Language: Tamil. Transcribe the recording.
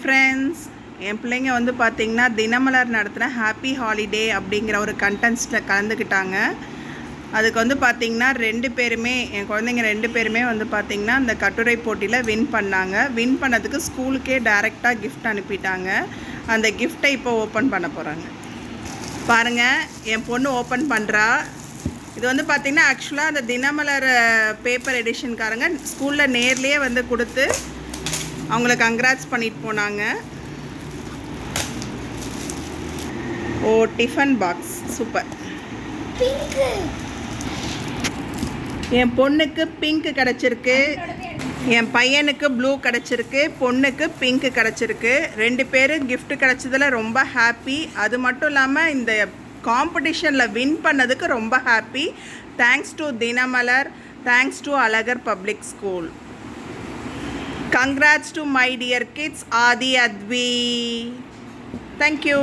ஃப்ரெண்ட்ஸ், என் பிள்ளைங்க வந்து பார்த்திங்கன்னா தினமலர் நடத்துகிற ஹாப்பி ஹாலிடே அப்படிங்கிற ஒரு கண்டென்ட்ஸில் கலந்துக்கிட்டாங்க. அதுக்கு வந்து பார்த்திங்கன்னா 2 பேருமே, என் குழந்தைங்க 2 பேருமே வந்து பார்த்திங்கன்னா அந்த கட்டுரை போட்டியில் வின் பண்ணாங்க. வின் பண்ணதுக்கு ஸ்கூலுக்கே டைரெக்டாக கிஃப்ட் அனுப்பிட்டாங்க. அந்த கிஃப்ட்டை இப்போ ஓப்பன் பண்ண போகிறாங்க. பாருங்கள், என் பொண்ணு ஓப்பன் பண்ணுறா. இது வந்து பார்த்திங்கன்னா ஆக்சுவலாக அந்த தினமலர் பேப்பர் எடிஷன்காரங்க ஸ்கூலில் நேர்லேயே வந்து கொடுத்து அவங்கள கங்க்ராட்ஸ் பண்ணிட்டு போனாங்க. ஓ, டிஃபன் பாக்ஸ் சூப்பர். என் பொண்ணுக்கு பிங்க் கிடச்சிருக்கு, என் பையனுக்கு ப்ளூ கிடச்சிருக்கு, பொண்ணுக்கு பிங்க் கிடச்சிருக்கு. 2 பேரும் கிஃப்ட் கிடச்சதில் ரொம்ப ஹாப்பி. அது மட்டும் இல்லாமல் இந்த காம்படிஷனில் வின் பண்ணதுக்கு ரொம்ப happy. Thanks to Dinamalar, thanks to Azhagar public school. Congrats to my dear kids, Adi, Advi. Thank you.